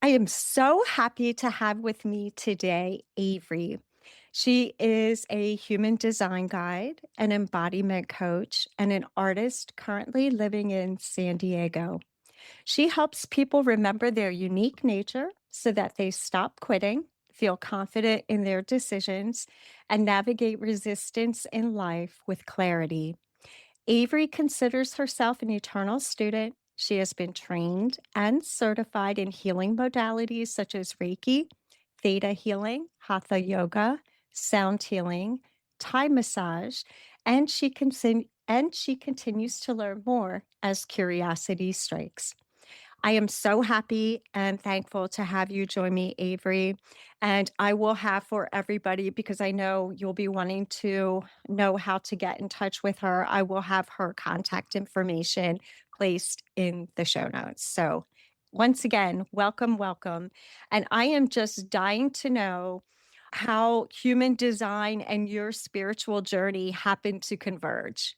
I am so happy to have with me today Avery. She is a human design guide, an embodiment coach, and an artist currently living in San Diego. She helps people remember their unique nature so that they stop quitting, feel confident in their decisions, and navigate resistance in life with clarity. Avery considers herself an eternal student. She has been trained and certified in healing modalities such as Reiki, Theta healing, Hatha yoga, sound healing, Thai massage, and she continues to learn more as curiosity strikes. I am so happy and thankful to have you join me, Avery. And I will have for everybody, because I know you'll be wanting to know how to get in touch with her, I will have her contact information placed in the show notes. So, once again, welcome, welcome. And I am just dying to know how human design and your spiritual journey happened to converge.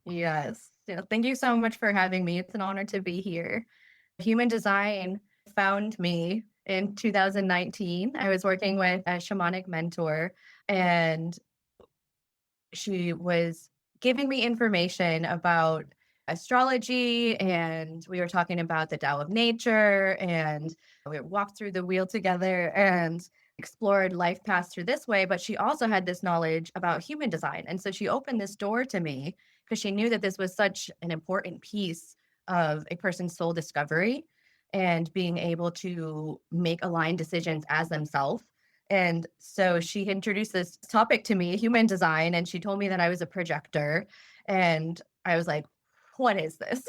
Yes. Yeah, thank you so much for having me. It's an honor to be here. Human design found me in 2019. I was working with a shamanic mentor, and she was giving me information about astrology, and we were talking about the Tao of nature, and we walked through the wheel together and explored life paths through this way. But she also had this knowledge about human design, and so she opened this door to me because she knew that this was such an important piece of a person's soul discovery and being able to make aligned decisions as themselves. And so she introduced this topic to me, human design, and she told me that I was a projector. And I was like, what is this?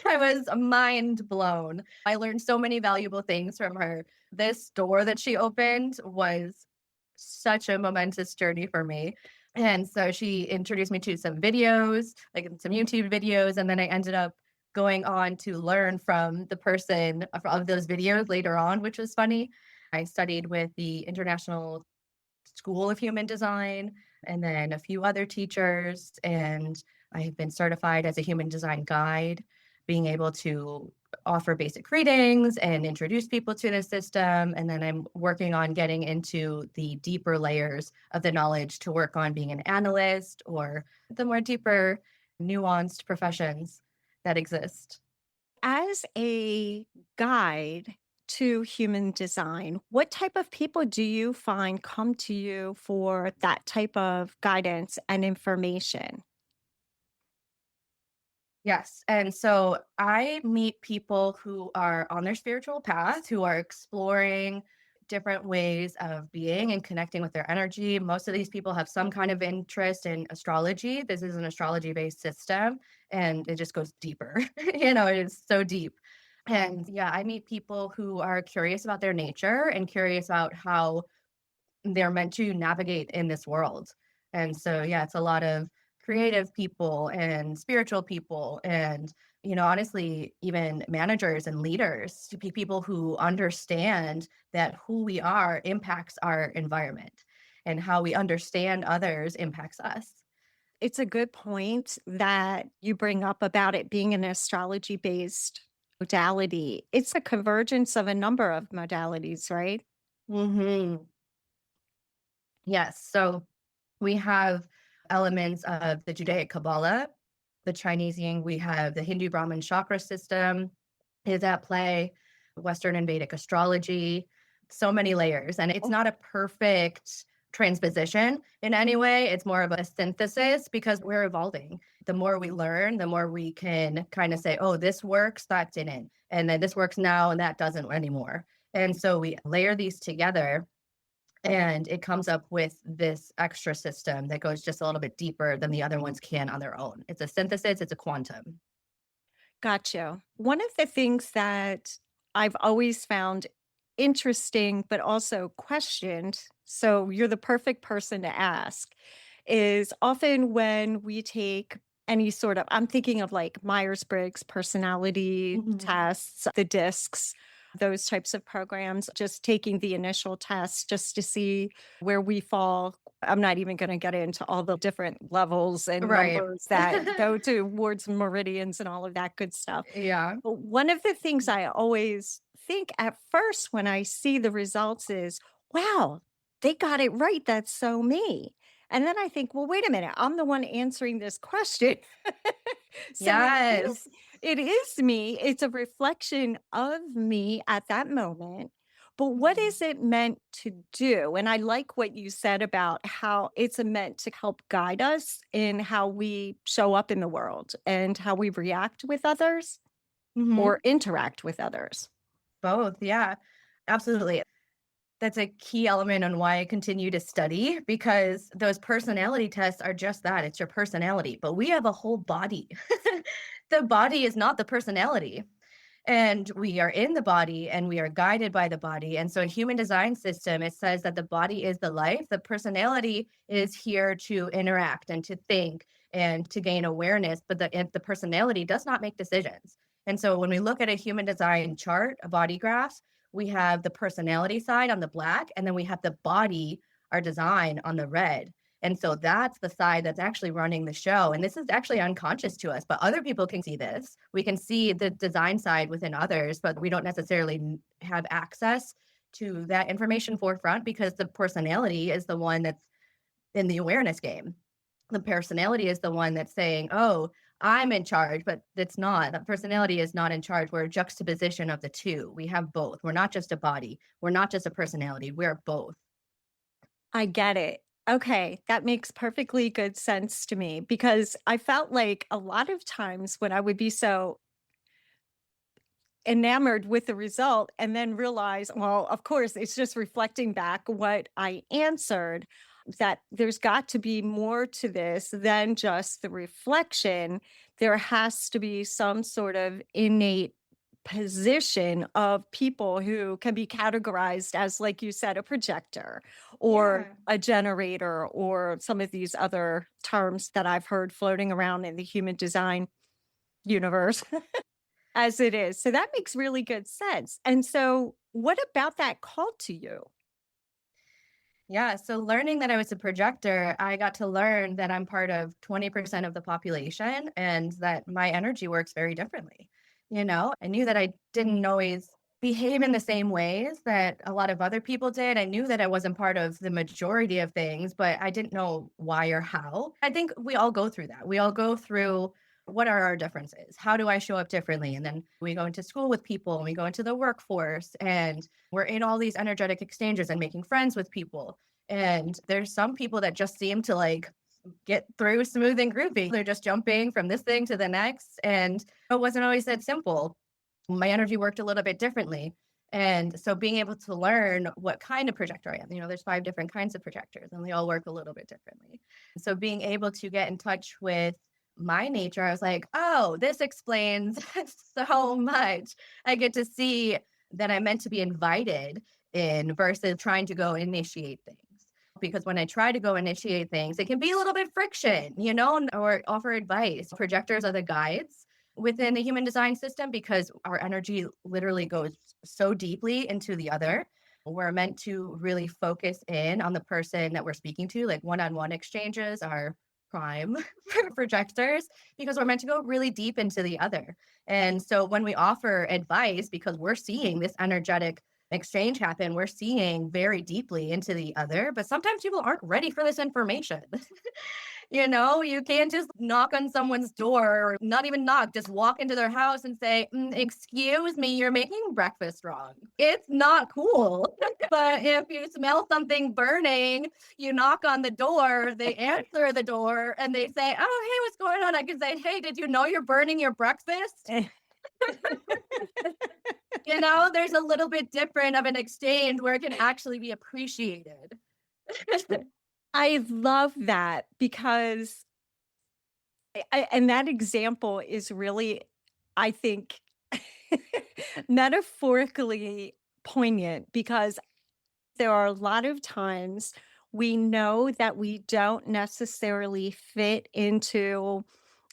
I was mind blown. I learned so many valuable things from her. This door that she opened was such a momentous journey for me. And so she introduced me to some videos, like some YouTube videos. And then I ended up going on to learn from the person of those videos later on, which was funny. I studied with the International School of Human Design and then a few other teachers. And I've been certified as a human design guide, being able to offer basic readings and introduce people to the system. And then I'm working on getting into the deeper layers of the knowledge to work on being an analyst or the more deeper, nuanced professions that exist. As a guide to human design, what type of people do you find come to you for that type of guidance and information? Yes. And so I meet people who are on their spiritual path, who are exploring different ways of being and connecting with their energy. Most of these people have some kind of interest in astrology. This is an astrology based system and it just goes deeper. It is so deep. And yeah, I meet people who are curious about their nature and curious about how they're meant to navigate in this world. And so, yeah, it's a lot of creative people and spiritual people and, honestly, even managers and leaders to be people who understand that who we are impacts our environment and how we understand others impacts us. It's a good point that you bring up about it being an astrology based modality. It's a convergence of a number of modalities, right? Hmm. Yes. So we have elements of the Judaic Kabbalah, the Chinese Yin, we have the Hindu Brahmin chakra system is at play, Western and Vedic astrology, so many layers. And it's not a perfect transposition in any way. It's more of a synthesis because we're evolving. The more we learn, the more we can kind of say, oh, this works, that didn't. And then this works now and that doesn't anymore. And so we layer these together and it comes up with this extra system that goes just a little bit deeper than the other ones can on their own. It's a synthesis, it's a quantum. Gotcha. One of the things that I've always found interesting, but also questioned, so you're the perfect person to ask, is often when we take any sort of, I'm thinking of like Myers Briggs personality Mhm. tests, the discs, those types of programs, just taking the initial test just to see where we fall. I'm not even going to get into all the different levels and Right. numbers that go towards meridians and all of that good stuff. Yeah. But one of the things I always think at first when I see the results is, wow, they got it right. That's so me. And then I think, well, wait a minute, I'm the one answering this question. So Yes. it is me. It's a reflection of me at that moment. But what Mhm. is it meant to do? And I like what you said about how it's meant to help guide us in how we show up in the world and how we react with others or Mhm. interact with others. Both, yeah. Absolutely. That's a key element on why I continue to study because those personality tests are just that, it's your personality, but we have a whole body. The body is not the personality. And we are in the body and we are guided by the body. And so, a human design system, it says that the body is the life. The personality is here to interact and to think and to gain awareness, but the personality does not make decisions. And so, when we look at a human design chart, a body graph, we have the personality side on the black, and then we have the body, our design on the red. And so that's the side that's actually running the show. And this is actually unconscious to us, but other people can see this. We can see the design side within others, but we don't necessarily have access to that information forefront because the personality is the one that's in the awareness game. The personality is the one that's saying, oh, I'm in charge, but it's not. The personality is not in charge. We're a juxtaposition of the two. We have both. We're not just a body. We're not just a personality. We're both. I get it. Okay, that makes perfectly good sense to me because I felt like a lot of times when I would be so enamored with the result and then realize, well, of course, it's just reflecting back what I answered, that there's got to be more to this than just the reflection. There has to be some sort of innate position of people who can be categorized as, like you said, a projector or Yeah. a generator or some of these other terms that I've heard floating around in the human design universe. As it is. So that makes really good sense. And so what about that called to you? Yeah, so learning that I was a projector, I got to learn that I'm part of 20% of the population and that my energy works very differently. I knew that I didn't always behave in the same ways that a lot of other people did. I knew that I wasn't part of the majority of things, but I didn't know why or how. I think we all go through that. We all go through what are our differences? How do I show up differently? And then we go into school with people and we go into the workforce and we're in all these energetic exchanges and making friends with people. And there's some people that just seem to like get through smooth and groovy. They're just jumping from this thing to the next. And it wasn't always that simple. My energy worked a little bit differently. And so being able to learn what kind of projector I am, there's 5 different kinds of projectors and they all work a little bit differently. So being able to get in touch with my nature, I was like, oh, this explains so much. I get to see that I'm meant to be invited in versus trying to go initiate things. Because when I try to go initiate things, it can be a little bit friction, or offer advice. Projectors are the guides within the human design system because our energy literally goes so deeply into the other. We're meant to really focus in on the person that we're speaking to, like one on one exchanges are prime for projectors because we're meant to go really deep into the other. And so when we offer advice, because we're seeing this energetic exchange happen, we're seeing very deeply into the other, but sometimes people aren't ready for this information. You can't just knock on someone's door or not even knock, just walk into their house and say, excuse me, you're making breakfast wrong. It's not cool. But if you smell something burning, you knock on the door, they answer the door and they say, oh, hey, what's going on? I can say, hey, did you know you're burning your breakfast? There's a little bit different of an exchange where it can actually be appreciated. I love that because and that example is really, I think, metaphorically poignant because there are a lot of times we know that we don't necessarily fit into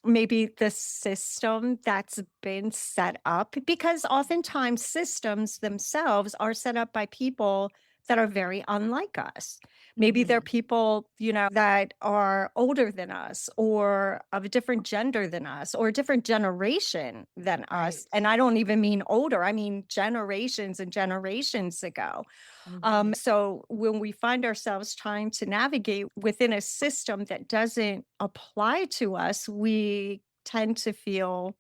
maybe the system that's been set up because oftentimes systems themselves are set up by people that are very unlike us. Maybe they're Mhm. people, that are older than us or of a different gender than us or a different generation than us. Right. And I don't even mean older, I mean generations and generations ago. Mhm. So when we find ourselves trying to navigate within a system that doesn't apply to us, we tend to feel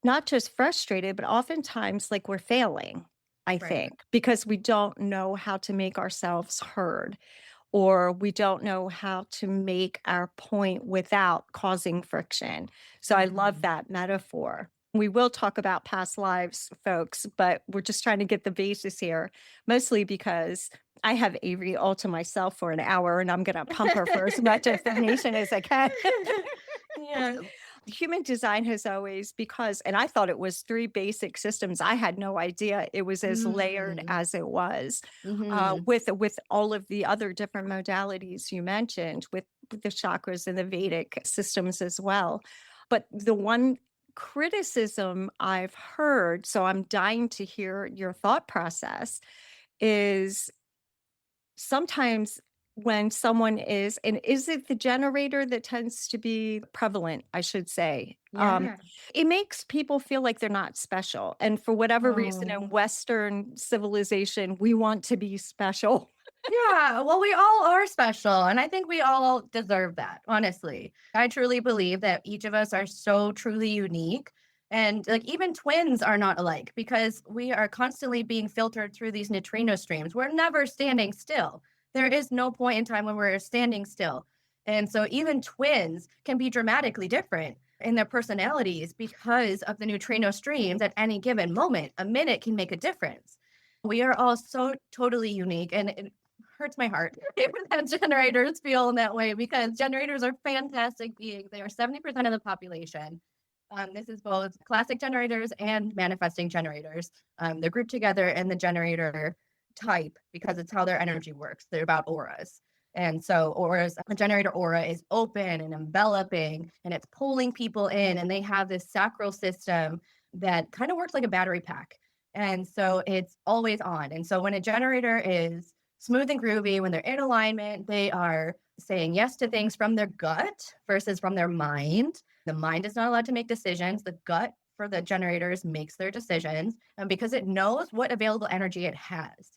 not just frustrated, but oftentimes like we're failing, I Right. think, because we don't know how to make ourselves heard or we don't know how to make our point without causing friction. So I love Mhm. that metaphor. We will talk about past lives, folks, but we're just trying to get the basis here, mostly because I have Avery all to myself for an hour and I'm going to pump her for as much information as I can. Yeah. Human design has always because and I thought it was 3 basic systems. I had no idea it was as layered Mm. as it was, Mhm. with all of the other different modalities you mentioned, with the chakras and the Vedic systems as well. But the one criticism I've heard, so I'm dying to hear your thought process, is sometimes when someone is and is it the generator that tends to be prevalent, I should say, Yeah. it makes people feel like they're not special, and for whatever reason in Oh. Western civilization, we want to be special. Yeah, well, we all are special, and I think we all deserve that, honestly. I truly believe that each of us are so truly unique. And like even twins are not alike because we are constantly being filtered through these neutrino streams. We're never standing still. There is no point in time when we're standing still. And so even twins can be dramatically different in their personalities because of the neutrino streams at any given moment. A minute can make a difference. We are all so totally unique. And hurts my heart that generators feel in that way because generators are fantastic beings. They are 70% of the population. This is both classic generators and manifesting generators. They're grouped together in the generator type because it's how their energy works. They're about auras. And so auras, a generator aura is open and enveloping and it's pulling people in. And they have this sacral system that kind of works like a battery pack. And so it's always on. And so when a generator is smooth and groovy, when they're in alignment, they are saying yes to things from their gut versus from their mind. The mind is not allowed to make decisions. The gut for the generators makes their decisions because it knows what available energy it has.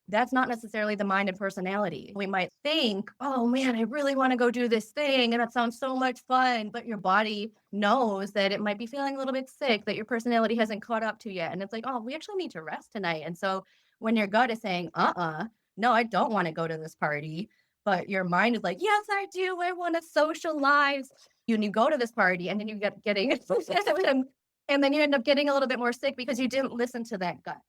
That's not necessarily the mind and personality. We might think, oh man, I really want to go do this thing. And that sounds so much fun. But your body knows that it might be feeling a little bit sick, that your personality hasn't caught up to yet. And it's like, oh, we actually need to rest tonight. And so when your gut is saying, no, I don't want to go to this party. But your mind is like, yes, I do. I want to socialize. And you go to this party and then you get getting and then you end up getting a little bit more sick because you didn't listen to that gut.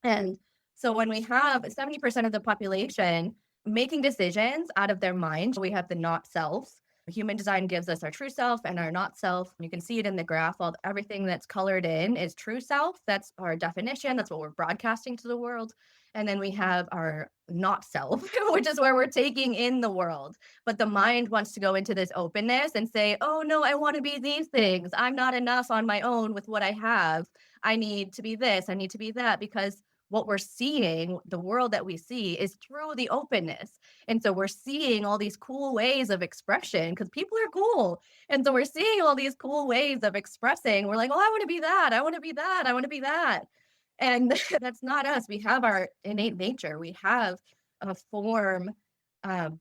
And so when we have 70% of the population making decisions out of their mind, we have the not selves. Human design gives us our true self and our not self. You can see it in the graph. Everything that's colored in is true self. That's our definition. That's what we're broadcasting to the world. And then we have our not self, which is where we're taking in the world. But the mind wants to go into this openness and say, oh, no, I want to be these things. I'm not enough on my own with what I have. I need to be this. I need to be that because what we're seeing, the world that we see is through the openness. And so we're seeing all these cool ways of expression because people are cool. And so we're seeing all these cool ways of expressing. We're like, oh, I want to be that. I want to be that. I want to be that. And that's not us. We have our innate nature. We have a form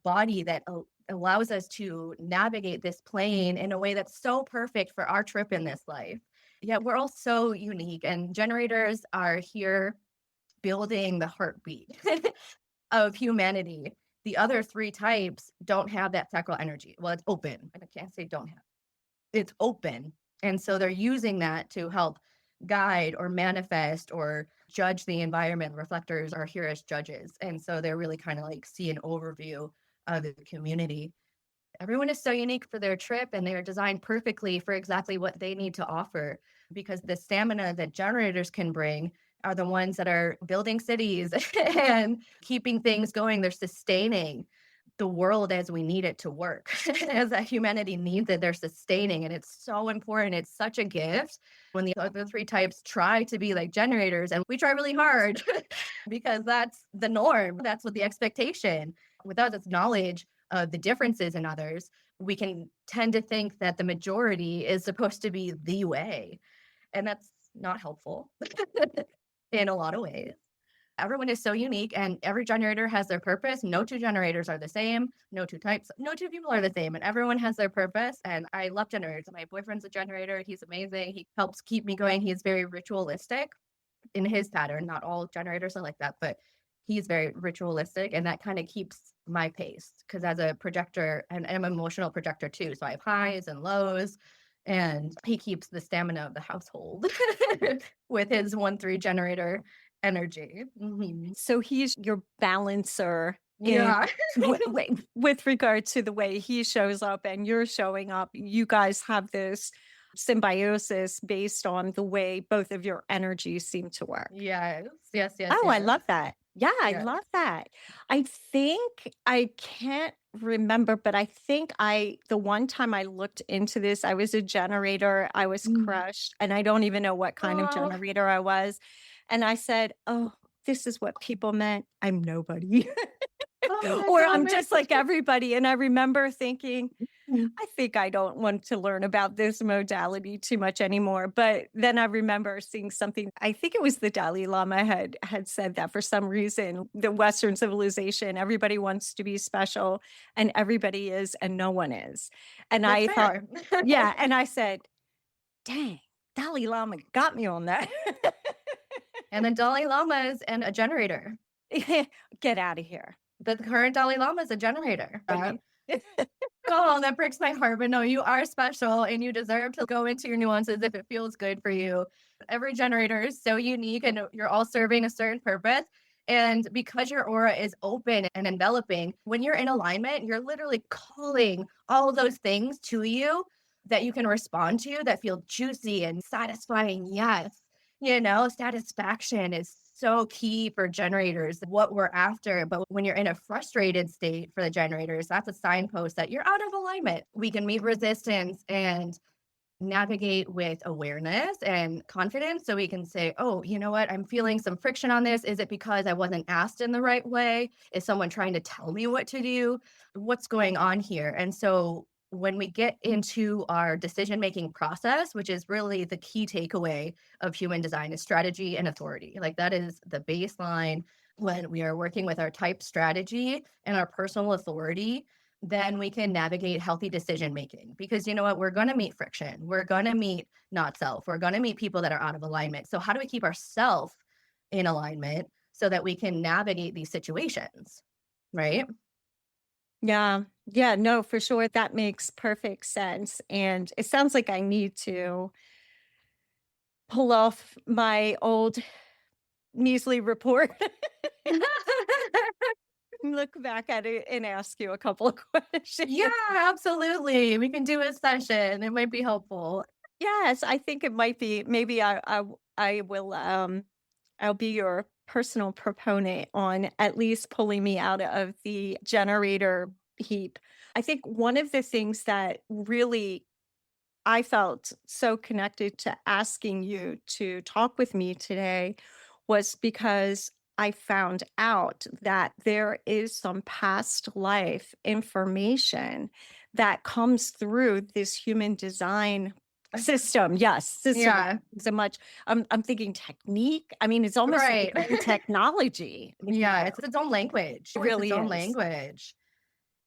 body that allows us to navigate this plane in a way that's so perfect for our trip in this life. Yeah, we're all so unique, and generators are here building the heartbeat of humanity. The other three types don't have that sacral energy. Well, it's open. I can't say don't have. It's open. And so they're using that to help guide or manifest or judge the environment. Reflectors are here as judges. And so they're really kind of like see an overview of the community. Everyone is so unique for their trip and they are designed perfectly for exactly what they need to offer because the stamina that generators can bring are the ones that are building cities and keeping things going. They're sustaining. the world as we need it to work, as that humanity needs it. They're sustaining, and it's so important. It's such a gift when the other three types try to be like generators, and we try really hard because that's the norm. That's what the expectation. Without this knowledge of the differences in others, we can tend to think that the majority is supposed to be the way, and that's not helpful in a lot of ways. Everyone is so unique and every generator has their purpose. No two generators are the same. No two types, no two people are the same. And everyone has their purpose. And I love generators. My boyfriend's a generator. He's amazing. He helps keep me going. He's very ritualistic in his pattern. Not all generators are like that, but he's very ritualistic. And that kind of keeps my pace because as a projector, and I'm an emotional projector too. So I have highs and lows. And he keeps the stamina of the household with his 1-3 generator energy. So he's your balancer in Yeah. with regard to the way he shows up and you're showing up. You guys have this symbiosis based on the way both of your energies seem to work. Yes. Yes. Yes. Oh, I Yes. love that. Yeah, I Yeah. love that. I think I can't remember, but I think the one time I looked into this, I was a generator. I was Mm. crushed, and I don't even know what kind of Oh, generator I was. And I said, "Oh, this is what people meant. I'm nobody." oh my Or I'm goodness. just like everybody. And I remember thinking, Mm. I think I don't want to learn about this modality too much anymore. But then I remember seeing something, I think it was the Dalai Lama had said that for some reason, the Western civilization, everybody wants to be special and everybody is and no one is. And That's I thought, fair. yeah. And I said, dang, Dalai Lama got me on that. And the Dalai Lama is and a generator. Get out of here. The current Dalai Lama is a generator. Buddy. Oh, that breaks my heart. But no, you are special and you deserve to go into your nuances if it feels good for you. Every generator is so unique and you're all serving a certain purpose. And because your aura is open and enveloping, when you're in alignment, you're literally calling all of those things to you that you can respond to that feel juicy and satisfying. Yes. Satisfaction is so key for generators, what we're after. But when you're in a frustrated state for the generators, that's a signpost that you're out of alignment. We can meet resistance and navigate with awareness and confidence. So we can say, oh, you know what? I'm feeling some friction on this. Is it because I wasn't asked in the right way? Is someone trying to tell me what to do? What's going on here? And so when we get into our decision making process, which is really the key takeaway of human design, is strategy and authority. Like that is the baseline when we are working with our type strategy and our personal authority, then we can navigate healthy decision making. Because you know what? We're going to meet friction. We're going to meet not self. We're going to meet people that are out of alignment. So, how do we keep ourselves in alignment so that we can navigate these situations? Right. Yeah. Yeah, no, for sure. That makes perfect sense. And it sounds like I need to pull off my old measly report, look back at it and ask you a couple of questions. Yeah, absolutely. We can do a session. It might be helpful. Yes, I think it might be. Maybe I will I'll be your personal proponent on at least pulling me out of the generator heap. I think one of the things that really I felt so connected to asking you to talk with me today was because I found out that there is some past life information that comes through this human design system. Yes, system Yeah, so much. I'm thinking technique. I mean, it's almost like right. its own technology. Yeah, it's its own language. It It's its really own is. language.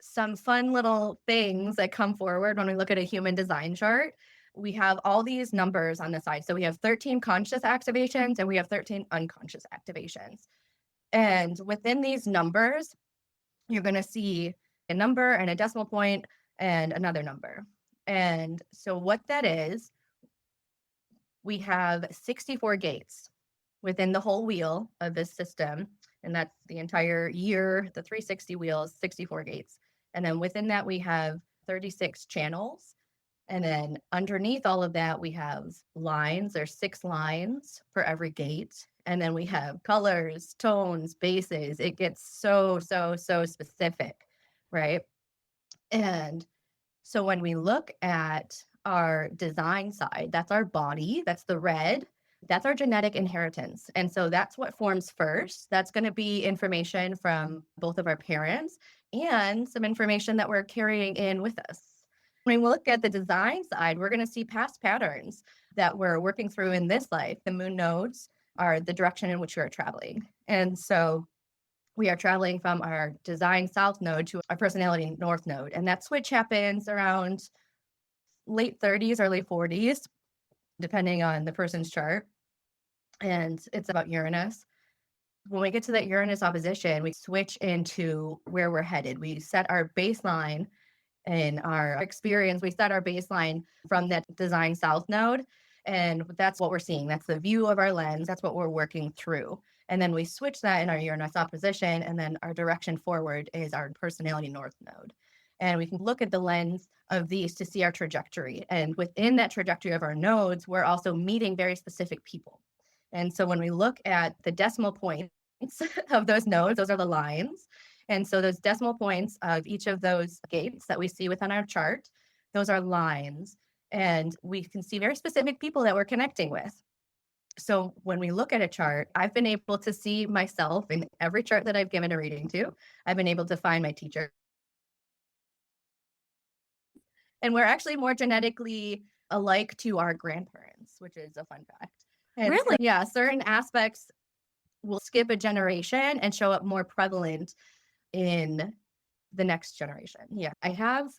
Some fun little things that come forward when we look at a human design chart. We have all these numbers on the side. So we have 13 conscious activations and we have 13 unconscious activations. And within these numbers, you're going to see a number and a decimal point and another number. And so what that is, we have 64 gates within the whole wheel of this system. And that's the entire year, the 360 wheels, 64 gates. And then within that, we have 36 channels. And then underneath all of that, we have lines. There's 6 lines for every gate. And then we have colors, tones, bases. It gets so, so, so specific right? And so when we look at our design side, that's our body, that's the red, that's our genetic inheritance. And so that's what forms first. That's going to be information from both of our parents and some information that we're carrying in with us. When we look at the design side, we're going to see past patterns that we're working through in this life. The moon nodes are the direction in which we are traveling. And so we are traveling from our design south node to our personality north node. And that switch happens around late 30s, early 40s, depending on the person's chart. And it's about Uranus. When we get to that Uranus opposition, we switch into where we're headed. We set our baseline in our experience. We set our baseline from that design south node. And that's what we're seeing. That's the view of our lens. That's what we're working through. And then we switch that in our Uranus opposition. And then our direction forward is our personality north node. And we can look at the lens of these to see our trajectory. And within that trajectory of our nodes, we're also meeting very specific people. And so when we look at the decimal points of those nodes, those are the lines. And so those decimal points of each of those gates that we see within our chart, those are lines. And we can see very specific people that we're connecting with. So when we look at a chart, I've been able to see myself in every chart that I've given a reading to. I've been able to find my teacher. And we're actually more genetically alike to our grandparents, which is a fun fact. And so, Really? yeah, certain aspects will skip a generation and show up more prevalent in the next generation. Yeah. I have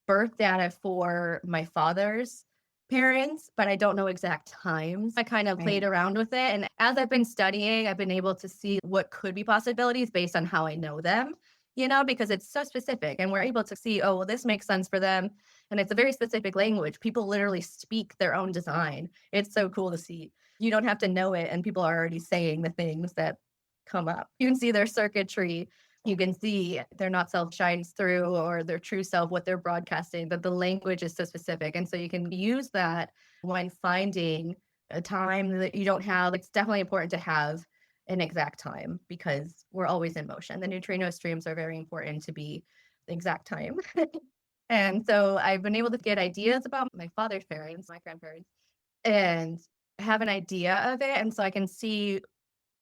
birth data for my father's parents, but I don't know exact times. I kind of played Right. around with it. And as I've been studying, I've been able to see what could be possibilities based on how I know them, because it's so specific. And we're able to see, oh, well, this makes sense for them. And it's a very specific language. People literally speak their own design. It's so cool to see. You don't have to know it, and people are already saying the things that come up. You can see their circuitry. You can see their not self shines through, or their true self, what they're broadcasting, but the language is so specific. And so you can use that when finding a time that you don't have. It's definitely important to have an exact time because we're always in motion. The neutrino streams are very important to be the exact time. And so I've been able to get ideas about my father's parents, my grandparents, and have an idea of it. And so I can see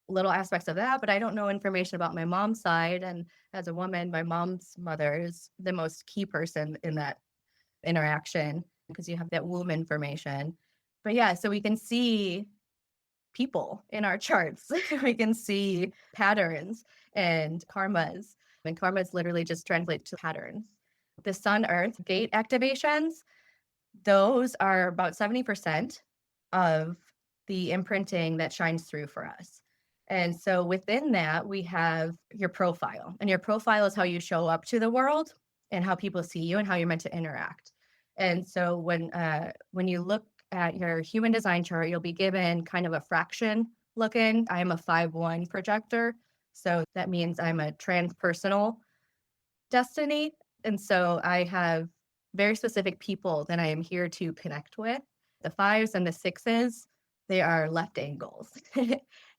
little aspects of that, but I don't know information about my mom's side. And as a woman, my mom's mother is the most key person in that interaction because you have that womb information. But yeah, so we can see people in our charts. We can see patterns and karmas. And karmas literally just translate to patterns. The sun earth gate activations, those are about 70% of the imprinting that shines through for us. And so within that, we have your profile. And your profile is how you show up to the world and how people see you and how you're meant to interact. And so when you look at your human design chart, you'll be given kind of a fraction looking. I'm a 5-1 projector. So that means I'm a transpersonal destiny. And so I have very specific people that I am here to connect with. The fives and the sixes, they are left angles.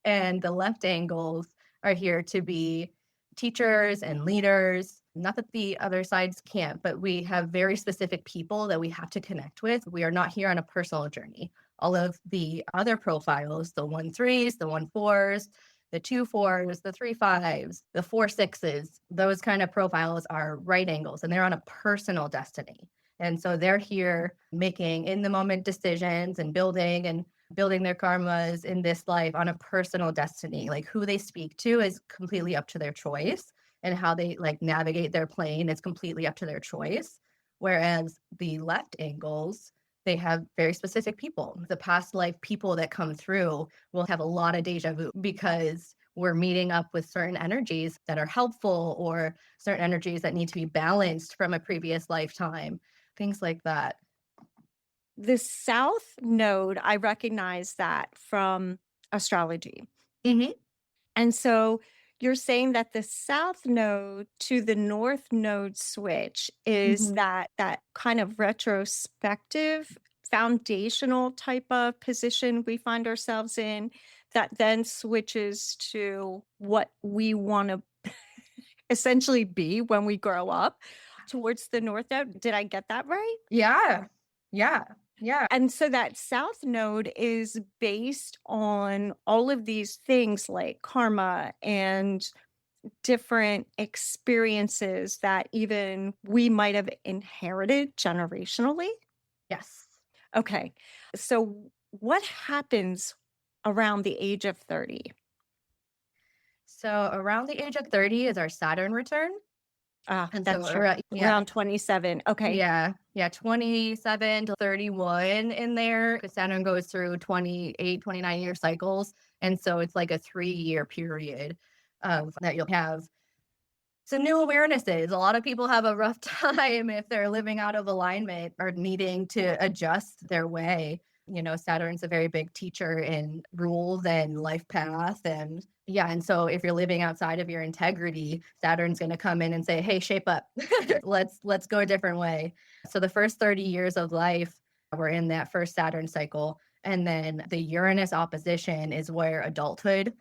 And the left angles are here to be teachers and leaders. Not that the other sides can't, but we have very specific people that we have to connect with. We are not here on a personal journey. All of the other profiles, the 1-3s, the 1-4s, the 2-4s, the 3-5s, the 4-6s, those kind of profiles are right angles and they're on a personal destiny. And so they're here making in the moment decisions and building their karmas in this life on a personal destiny. Like who they speak to is completely up to their choice, and how they like navigate their plane is completely up to their choice. Whereas the left angles, they have very specific people. The past life people that come through will have a lot of deja vu because we're meeting up with certain energies that are helpful or certain energies that need to be balanced from a previous lifetime, things like that. The south node, I recognize that from astrology. Mm-hmm. And so you're saying that the south node to the north node switch is Mm-hmm. that kind of retrospective, foundational type of position we find ourselves in that then switches to what we want to essentially be when we grow up towards the north node. Did I get that right? Yeah. Yeah. Yeah. And so that south node is based on all of these things like karma and different experiences that even we might have inherited generationally. Yes. Okay. So what happens around the age of 30? So around the age of 30 is our Saturn return. Ah, And so that's true. yeah. Around 27. Okay. Yeah. Yeah. 27 to 31 in there. 'Cause Saturn goes through 28, 29 year cycles. And so it's like a 3 year period of that you'll have some new awarenesses. A lot of people have a rough time if they're living out of alignment or needing to adjust their way. You know, Saturn's a very big teacher in rules and life path. And yeah, and so if you're living outside of your integrity, Saturn's going to come in and say, "Hey, shape up. let's go a different way." So the first 30 years of life, we're in that first Saturn cycle. And then the Uranus opposition is where adulthood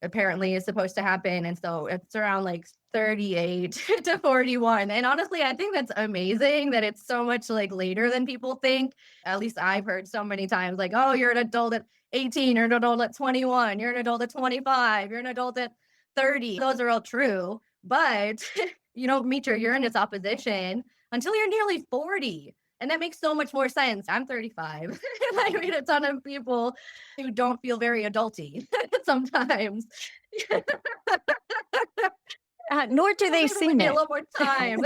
apparently is supposed to happen. And so it's around like 38 to 41. And honestly, I think that's amazing that it's so much like later than people think. At least I've heard so many times like, oh, you're an adult at 18, you're an adult at 21, you're an adult at 25, you're an adult at 30. Those are all true. But you don't meet your Uranus opposition until you're nearly 40. And that makes so much more sense. I'm 35. I meet a ton of people who don't feel very adulty sometimes. Nor do they Maybe we seem need a it. little more time.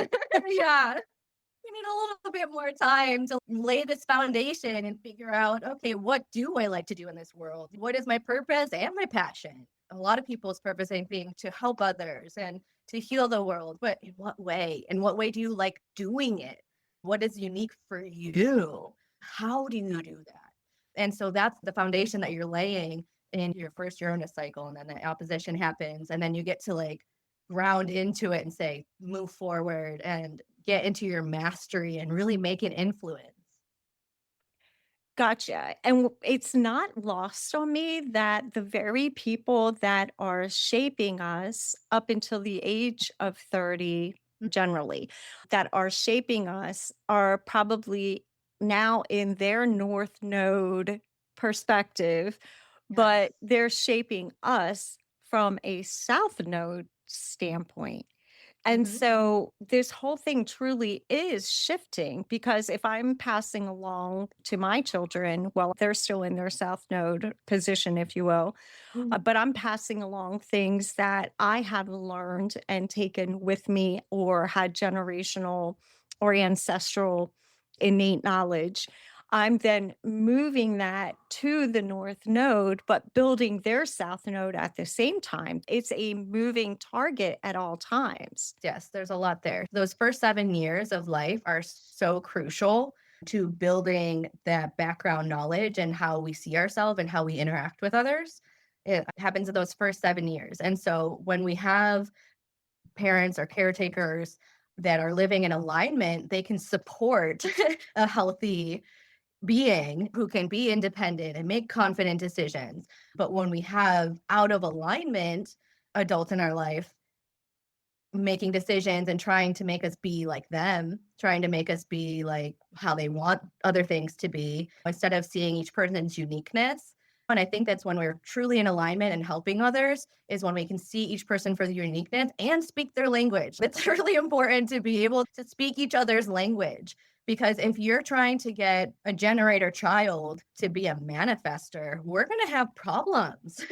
Yeah. We need a little bit more time to lay this foundation and figure out, okay, what do I like to do in this world? What is my purpose and my passion? A lot of people's purpose, I think, to help others and to heal the world. But in what way? In what way do you like doing it? What is unique for you? How do you do that? And so that's the foundation that you're laying in your first Uranus cycle. And then the opposition happens. And then you get to like ground into it and say, move forward and get into your mastery and really make an influence. Gotcha. And it's not lost on me that the very people that are shaping us up until the age of 30, generally, that are shaping us are probably now in their North Node perspective, but Yes. they're shaping us from a South Node standpoint. And Hmm. so this whole thing truly is shifting because if I'm passing along to my children, well, they're still in their South Node position, if you will, Hmm. but I'm passing along things that I have learned and taken with me or had generational or ancestral innate knowledge. I'm then moving that to the North Node, but building their South Node at the same time. It's a moving target at all times. Yes, there's a lot there. Those first 7 years of life are so crucial to building that background knowledge and how we see ourselves and how we interact with others. It happens in those first 7 years. And so when we have parents or caretakers that are living in alignment, they can support a healthy being who can be independent and make confident decisions. But when we have out of alignment adults in our life, making decisions and trying to make us be like them, trying to make us be like how they want other things to be, instead of seeing each person's uniqueness. And I think that's when we're truly in alignment and helping others, is when we can see each person for their uniqueness and speak their language. It's really important to be able to speak each other's language. Because if you're trying to get a generator child to be a manifester, we're going to have problems.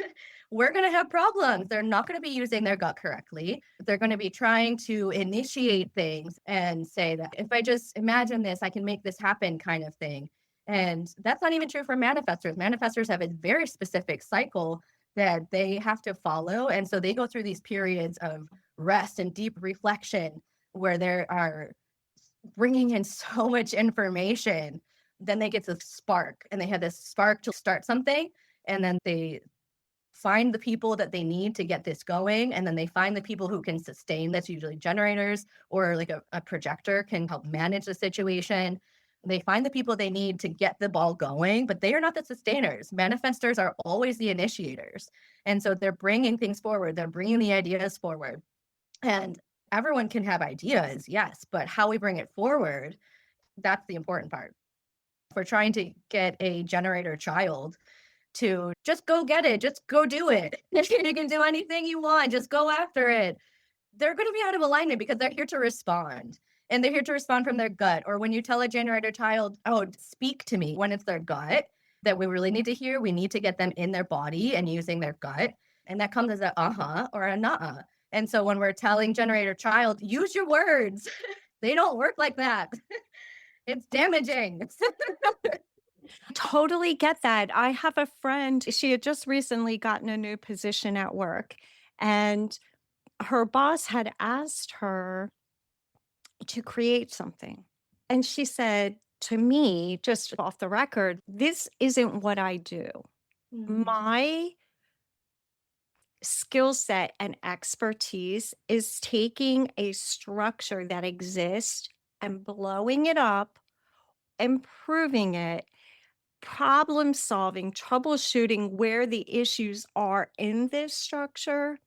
We're going to have problems. They're not going to be using their gut correctly. They're going to be trying to initiate things and say that if I just imagine this, I can make this happen, kind of thing. And that's not even true for manifestors. Manifestors have a very specific cycle that they have to follow. And so they go through these periods of rest and deep reflection where they are bringing in so much information. Then they get this spark and they have this spark to start something. And then they find the people that they need to get this going. And then they find the people who can sustain. That's usually generators, or like a projector can help manage the situation. They find the people they need to get the ball going, but they are not the sustainers. Manifestors are always the initiators. And so they're bringing things forward. They're bringing the ideas forward. And everyone can have ideas, yes, but how we bring it forward, that's the important part. If we're trying to get a generator child to just go get it, just go do it. You can do anything you want, just go after it. They're going to be out of alignment because they're here to respond. And they're here to respond from their gut. Or when you tell a generator child, oh, speak to me, when it's their gut that we really need to hear, we need to get them in their body and using their gut. And that comes as a uh-huh or a nuh-uh. And so when we're telling generator child, use your words, they don't work like that. It's damaging. Totally get that. I have a friend, she had just recently gotten a new position at work, and her boss had asked her to create something. And she said to me, just off the record, this isn't what I do. Mm, My skill set and expertise is taking a structure that exists and blowing it up, improving it, problem solving, troubleshooting where the issues are in this structure,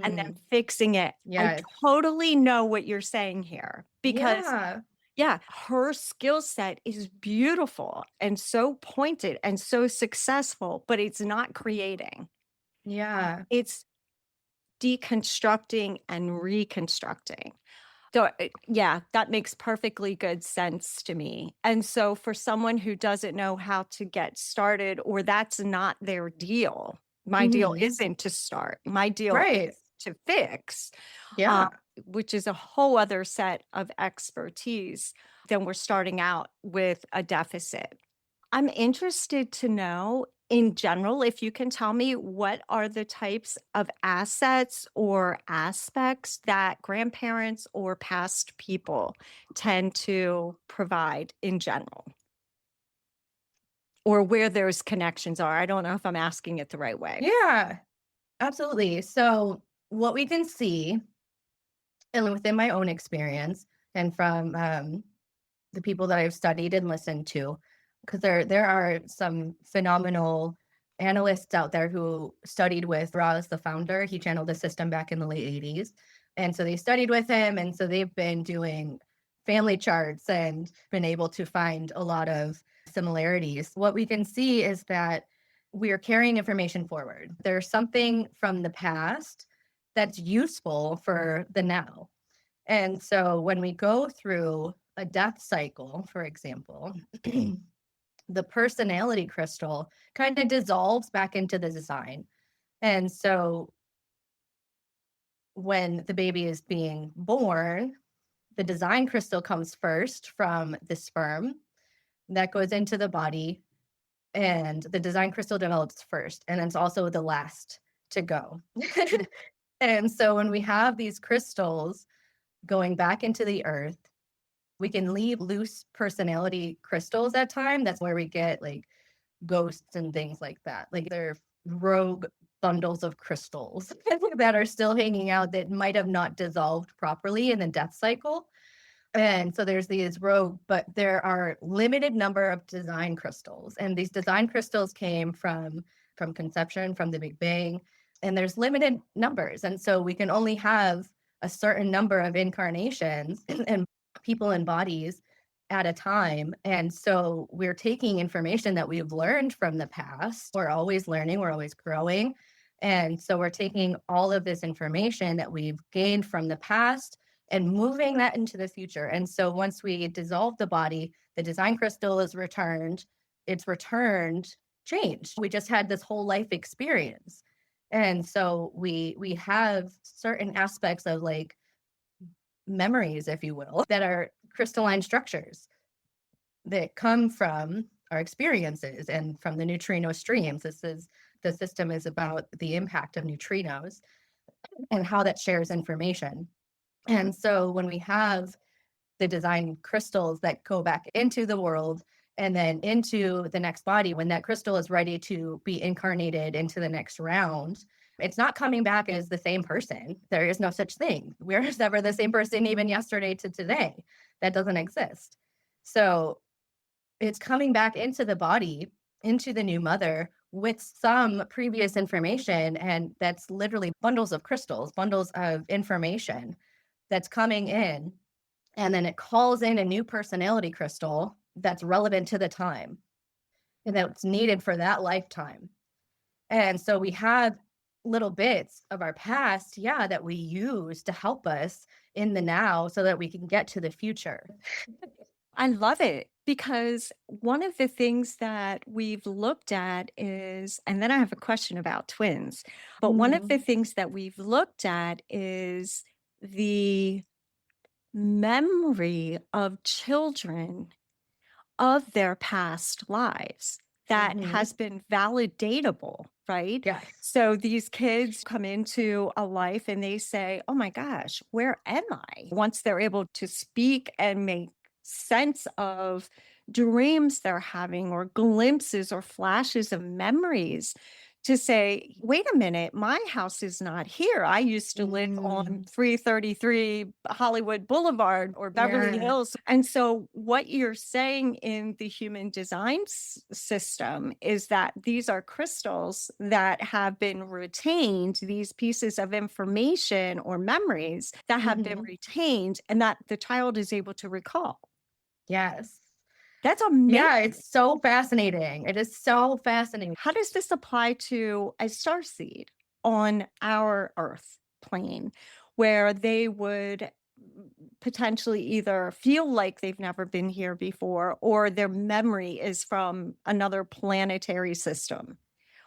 and then mhm. fixing it. I Yes. totally know what you're saying here because, Yeah. yeah, her skill set is beautiful and so pointed and so successful, but it's not creating. Yeah. It's deconstructing and reconstructing. So, yeah, that makes perfectly good sense to me. And so, for someone who doesn't know how to get started, or that's not their deal, my deal Mhm. isn't to start. My deal Right. is to fix, uh, Yeah. which is a whole other set of expertise. Then we're starting out with a deficit. I'm interested to know, in general, if you can tell me what are the types of assets or aspects that grandparents or past people tend to provide in general, or where those connections are. I don't know if I'm asking it the right way. Yeah. Absolutely. So, what we can see, and within my own experience, and from the people that I've studied and listened to, because there are some phenomenal analysts out there who studied with Ross, the founder. He channeled the system back in the late 80s. And so they studied with him. And so they've been doing family charts and been able to find a lot of similarities. What we can see is that we are carrying information forward. There's something from the past that's useful for the now. And so when we go through a death cycle, for example, the personality crystal kind of dissolves back into the design. And so when the baby is being born, the design crystal comes first from the sperm that goes into the body, and the design crystal develops first. And it's also the last to go. And so when we have these crystals going back into the earth, we can leave loose personality crystals at time. That's where we get like ghosts and things like that. Like they're rogue bundles of crystals that are still hanging out that might have not dissolved properly in the death cycle. And so there's these rogue, but there are limited number of design crystals. And these design crystals came from conception, from the Big Bang, and there's limited numbers. And so we can only have a certain number of incarnations and people and bodies at a time. And so we're taking information that we've learned from the past. We're always learning, we're always growing. And so we're taking all of this information that we've gained from the past and moving that into the future. And so once we dissolve the body, the design crystal is returned. It's returned changed. We just had this whole life experience. And so we have certain aspects of like memories, if you will, that are crystalline structures that come from our experiences and from the neutrino streams. The system is about the impact of neutrinos and how that shares information. And so when we have the design crystals that go back into the world and then into the next body, when that crystal is ready to be incarnated into the next round, it's not coming back as the same person. There is no such thing. We're never the same person, even yesterday to today. That doesn't exist. So it's coming back into the body, into the new mother with some previous information. And that's literally bundles of crystals, bundles of information that's coming in, and then it calls in a new personality crystal that's relevant to the time and that's needed for that lifetime. And so we have little bits of our past, yeah, that we use to help us in the now so that we can get to the future. I love it because one of the things that we've looked at is, and then I have a question about twins, but one of the Mhm. things that we've looked at is the memory of children of their past lives that Mhm. has been validatable, right? Yes. So these kids come into a life and they say, "Oh my gosh, where am I?" Once they're able to speak and make sense of dreams they're having or glimpses or flashes of memories to say, "Wait a minute, my house is not here. I used to live on Mm. 333 Hollywood Boulevard or Beverly Yeah. Hills." And so, what you're saying in the human design system is that these are crystals that have been retained, these pieces of information or memories that have been Mhm. retained, and that the child is able to recall. Yes. That's amazing. Yeah, it's so fascinating. It is so fascinating. How does this apply to a starseed on our Earth plane where they would potentially either feel like they've never been here before or their memory is from another planetary system?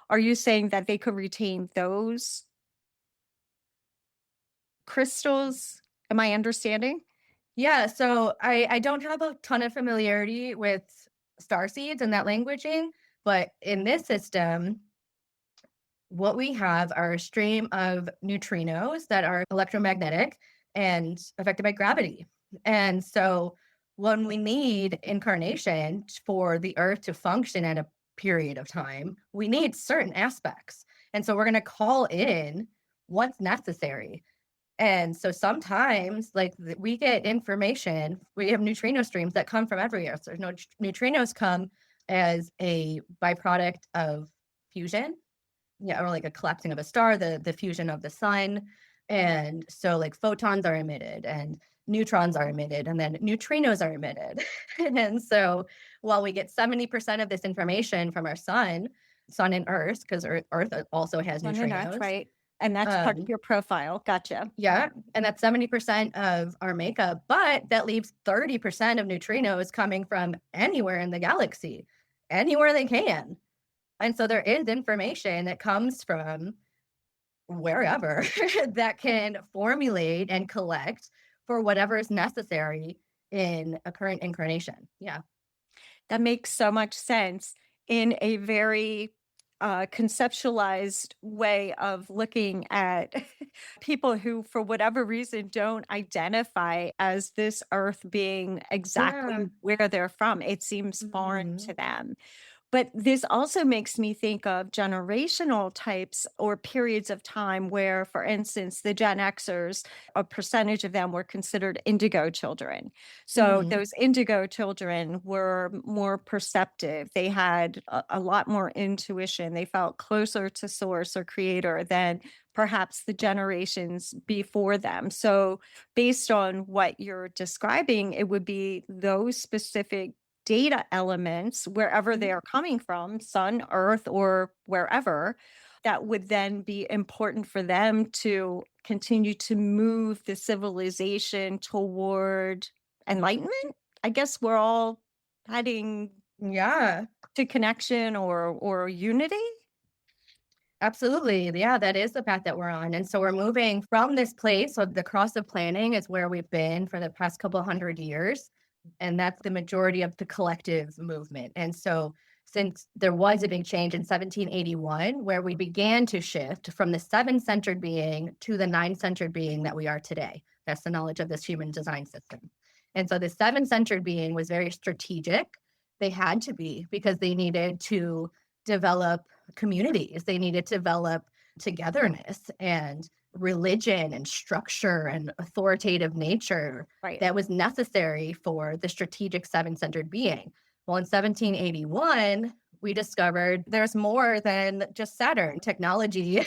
Are you saying that they could retain those crystals? Am I understanding? Yeah, so I don't have a ton of familiarity with star seeds and that languaging, but in this system, what we have are a stream of neutrinos that are electromagnetic and affected by gravity. And so when we need incarnation for the earth to function at a period of time, we need certain aspects. And so we're going to call in what's necessary. And so sometimes, like we get information, we have neutrino streams that come from everywhere. So no, neutrinos come as a byproduct of fusion, yeah, or like a collapsing of a star, the fusion of the sun. And so like photons are emitted and neutrons are emitted and then neutrinos are emitted. And so while we get 70% of this information from our sun and earth, because earth also has Sun and Earth, neutrinos. right? And that's part of um your profile. Gotcha. yeah, and that's 70% of our makeup, but that leaves 30% of neutrinos coming from anywhere in the galaxy, anywhere they can. And so there is information that comes from wherever that can formulate and collect for whatever is necessary in a current incarnation. Yeah. That makes so much sense in a very conceptualized way of looking at people who, for whatever reason, don't identify as this earth being Yeah. exactly where they're from. It seems foreign to Mhm. them. But this also makes me think of generational types or periods of time where, for instance, the Gen Xers, a percentage of them were considered indigo children. So Mhm. those indigo children were more perceptive. They had a lot more intuition. They felt closer to source or creator than perhaps the generations before them. So, based on what you're describing, it would be those specific data elements wherever they Mhm. are coming from, sun, earth, or wherever, that would then be important for them to continue to move the civilization toward enlightenment. I guess we're all heading Yeah. to connection or unity. Absolutely. Yeah, that is the path that we're on. And so we're moving from this place. So the cross of planning is where we've been for the past couple hundred years. And that's the majority of the collective movement. And so since there was a big change in 1781, where we began to shift from the seven centered being to the nine centered being that we are today, that's the knowledge of this human design system. And so the seven centered being was very strategic. They had to be because they needed to develop communities. They needed to develop togetherness and religion and structure and authoritative nature Right. that was necessary for the strategic seven centered being. Well, in 1781, we discovered there's more than just Saturn. Technology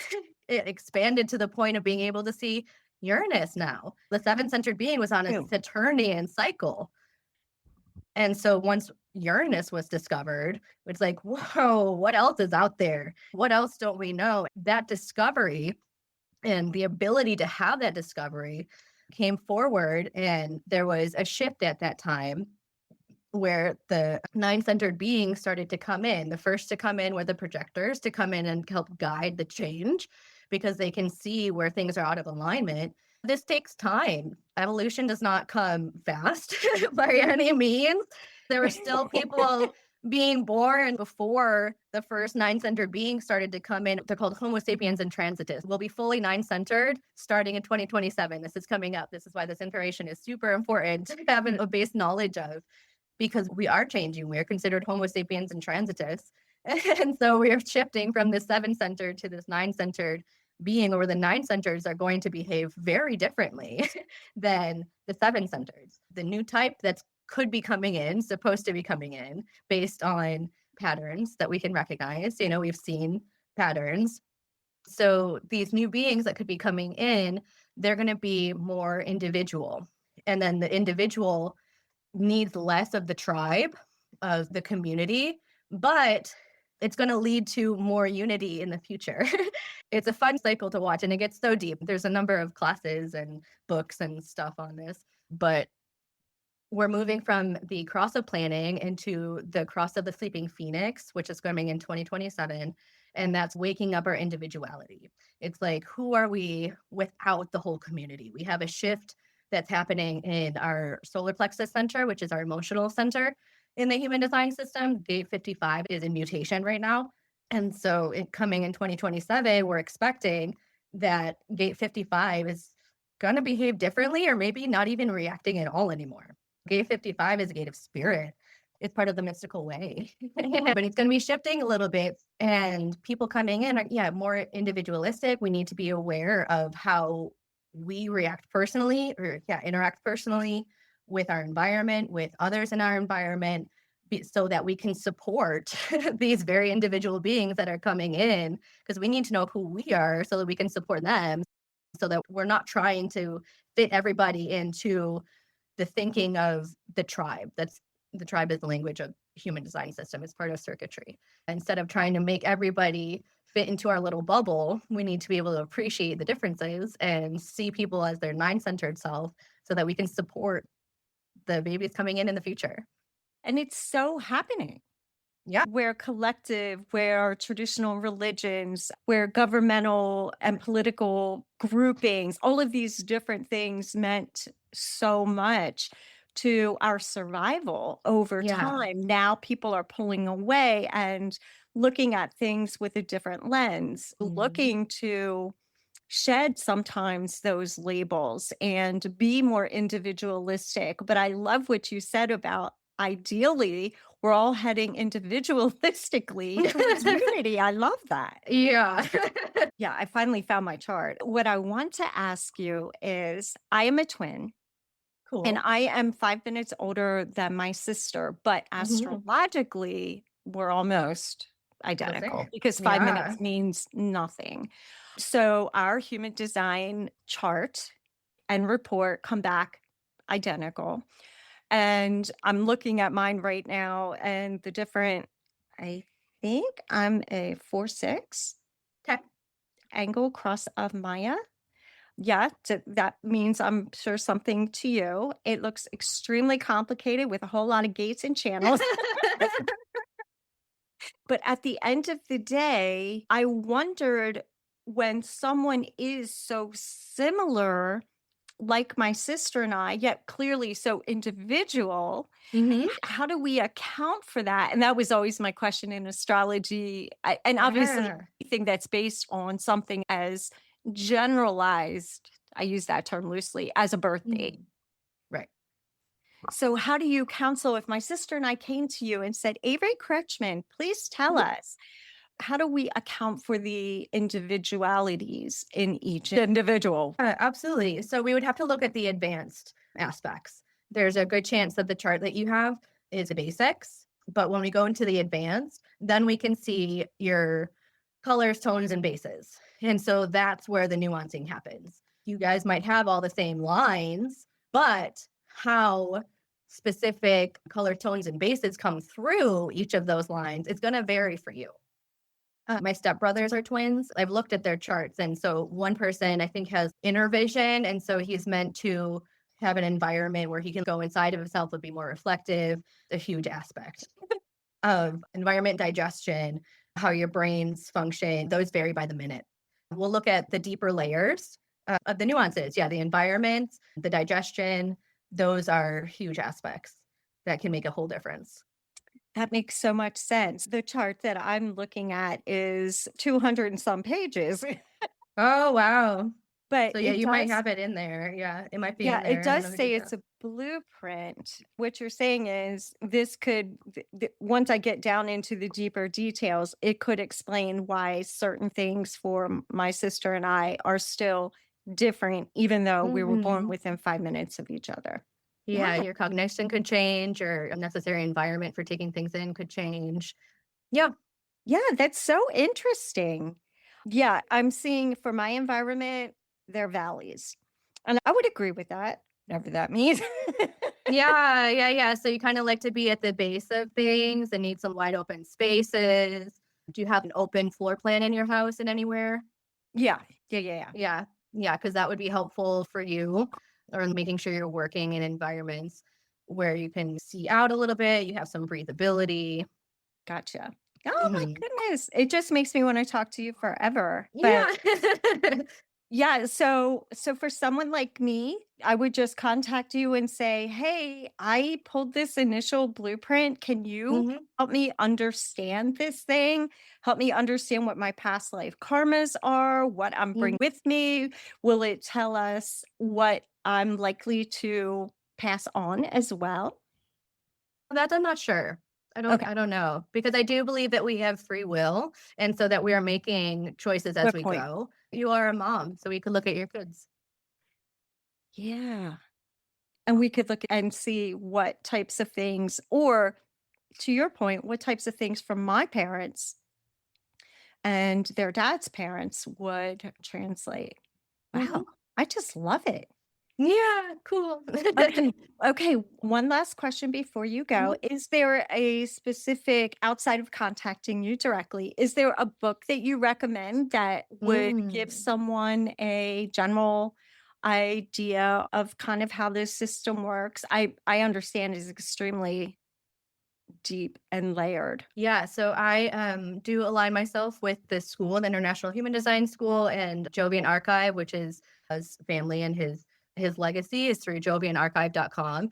it expanded to the point of being able to see Uranus now. The seven-centered being was on a Ew. Saturnian cycle. And so once Uranus was discovered, it's like, whoa, what else is out there? What else don't we know? That discovery and the ability to have that discovery came forward. And there was a shift at that time where the nine-centered beings started to come in. The first to come in were the projectors, to come in and help guide the change because they can see where things are out of alignment. This takes time. Evolution does not come fast by any means. There were still people being born before the first nine-centered beings started to come in. They're called Homo sapiens and transitus. We'll be fully nine-centered starting in 2027. This is coming up. This is why this information is super important to have a base knowledge of, because we are changing. We are considered Homo sapiens and transitus. And so we are shifting from this seven-centered to this nine-centered being, or the nine-centers are going to behave very differently than the seven-centers. The new type that's could be coming in, supposed to be coming in, based on patterns that we can recognize. We've seen patterns. So these new beings that could be coming in, they're going to be more individual. And then the individual needs less of the tribe, of the community, but it's going to lead to more unity in the future. It's a fun cycle to watch, and it gets so deep. There's a number of classes and books and stuff on this, but we're moving from the cross of planning into the cross of the sleeping phoenix, which is coming in 2027. And that's waking up our individuality. It's like, who are we without the whole community? We have a shift that's happening in our solar plexus center, which is our emotional center in the human design system. Gate 55 is in mutation right now. And so coming in 2027, we're expecting that gate 55 is going to behave differently, or maybe not even reacting at all anymore. Gate 55 is a gate of spirit. It's part of the mystical way, but it's going to be shifting a little bit, and people coming in are, more individualistic. We need to be aware of how we react personally, or interact personally with our environment, with others in our environment, so that we can support these very individual beings that are coming in, because we need to know who we are so that we can support them, so that we're not trying to fit everybody into the thinking of the tribe. The tribe is the language of human design system. It's part of circuitry. Instead of trying to make everybody fit into our little bubble, we need to be able to appreciate the differences and see people as their nine-centered self, so that we can support the babies coming in the future. And it's so happening. Yeah. Where collective, where traditional religions, where governmental and political groupings, all of these different things meant so much to our survival over time. Now people are pulling away and looking at things with a different lens, looking to shed sometimes those labels and be more individualistic. But I love what you said about, ideally, we're all heading individualistically towards unity. I love that. Yeah. Yeah, I finally found my chart. What I want to ask you is, I am a twin. Cool. And I am 5 minutes older than my sister, but astrologically, we're almost identical, because 5 minutes means nothing. So our human design chart and report come back identical. And I'm looking at mine right now, and I think I'm a 4-6 Okay. angle cross of Maya. Yeah, that means, I'm sure, something to you. It looks extremely complicated with a whole lot of gates and channels. But at the end of the day, I wondered, when someone is so similar, like my sister and I, yet clearly so individual, how do we account for that? And that was always my question in astrology. And obviously, anything that's based on something as generalized, I use that term loosely, as a birth date. Right. So how do you counsel if my sister and I came to you and said, Avery Kretschman, please tell us, how do we account for the individualities in each individual? Absolutely. So we would have to look at the advanced aspects. There's a good chance that the chart that you have is the basics, but when we go into the advanced, then we can see your colors, tones, and bases. And so that's where the nuancing happens. You guys might have all the same lines, but how specific color tones and bases come through each of those lines is going to vary for you. My stepbrothers are twins. I've looked at their charts. And so one person I think has inner vision. And so he's meant to have an environment where he can go inside of himself and be more reflective, a huge aspect of environment digestion, how your brains function. Those vary by the minute. We'll look at the deeper layers of the nuances. Yeah, the environment, the digestion, those are huge aspects that can make a whole difference. That makes so much sense. The chart that I'm looking at is 200 and some pages, Oh, wow. but So yeah, it you might does, have it in there. Yeah, it might be in yeah, it there. I don't does know the say it's details. a blueprint. What you're saying is this could, once I get down into the deeper details, it could explain why certain things for my sister and I are still different, even though we were born Mhm. within 5 minutes of each other. Wow. Yeah, your cognition could change, your necessary environment for taking things in could change. Yeah. Yeah, that's so interesting. Yeah, I'm seeing for my environment, they're valleys. And I would agree with that, whatever that means. Yeah, yeah, yeah. So you kind of like to be at the base of things and need some wide open spaces. Do you have an open floor plan in your house and anywhere? Yeah, yeah, yeah, yeah. Yeah. Yeah, because that would be helpful for you or making sure you're working in environments where you can see out a little bit, you have some breathability. Gotcha. Oh my Mhm. goodness. It just makes me want to talk to you forever. But Yeah. yeah, so for someone like me, I would just contact you and say, "Hey, I pulled this initial blueprint. Can you Mhm, help me understand this thing? Help me understand what my past life karmas are, what I'm mhm. bringing with me? Will it tell us what I'm likely to pass on as well?" That I'm not sure. Okay, I don't know, because I do believe that we have free will, and so that we are making choices as good we point. go. You are a mom, so we could look at your kids. Yeah. And we could look and see what types of things, or to your point, what types of things from my parents and their dad's parents would translate. Wow, Mhm. I just love it. Yeah, cool. Okay. Okay. One last question before you go. Mhm. Is there a specific, outside of contacting you directly, is there a book that you recommend that would give Mm. someone a general idea of kind of how this system works? I understand is extremely deep and layered. Yeah, so I do align myself with this school, the International Human Design School, and Jovian Archive, which is his family and his legacy is through jovianarchive.com.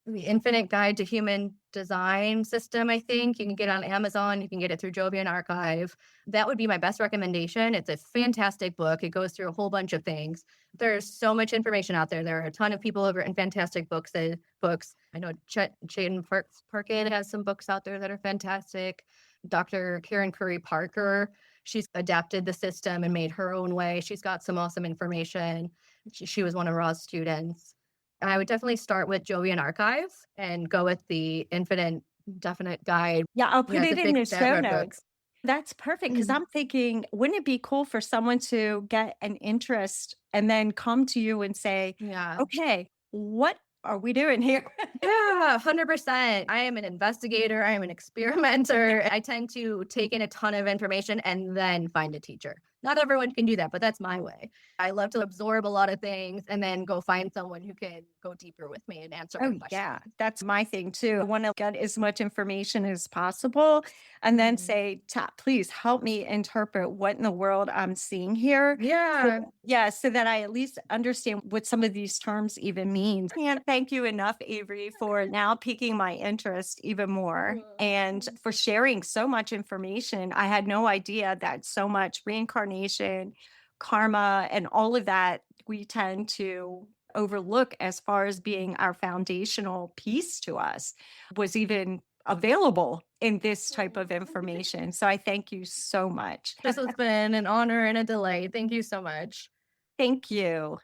The Infinite Guide to Human Design System, I think. You can get it on Amazon, you can get it through Jovian Archive. That would be my best recommendation. It's a fantastic book. It goes through a whole bunch of things. There's so much information out there. There are a ton of people who have written fantastic books. I know Shaden Parkin has some books out there that are fantastic. Dr. Karen Curry Parker, she's adapted the system and made her own way. She's got some awesome information. She was one of Ra's students. I would definitely start with Jovian Archive and go with the Infinite Definite Guide. Yeah, I'll Yeah, put it's a it in thick the stat show rep book. notes. That's perfect because Mhm. I'm thinking, wouldn't it be cool for someone to get an interest and then come to you and say, Yeah. "Okay, what are we doing here?" Yeah, 100%. I am an investigator. I am an experimenter. I tend to take in a ton of information and then find a teacher. Not everyone can do that, but that's my way. I love to absorb a lot of things and then go find someone who can go deeper with me and answer my Oh, questions. yeah. That's my thing too. I wanna get as much information as possible and then Mhm. say, "Ta please help me interpret what in the world I'm seeing here." So Yeah. yeah, so that I at least understand what some of these terms even mean. Can't thank you enough, Avery, for now piquing my interest even more and Mhm. for sharing so much information. I had no idea that so much reincarnation, karma, and all of that we tend to overlook as far as being our foundational piece to us was even available in this type of information. So I thank you so much. This has been an honor and a delight. Thank you so much. Thank you.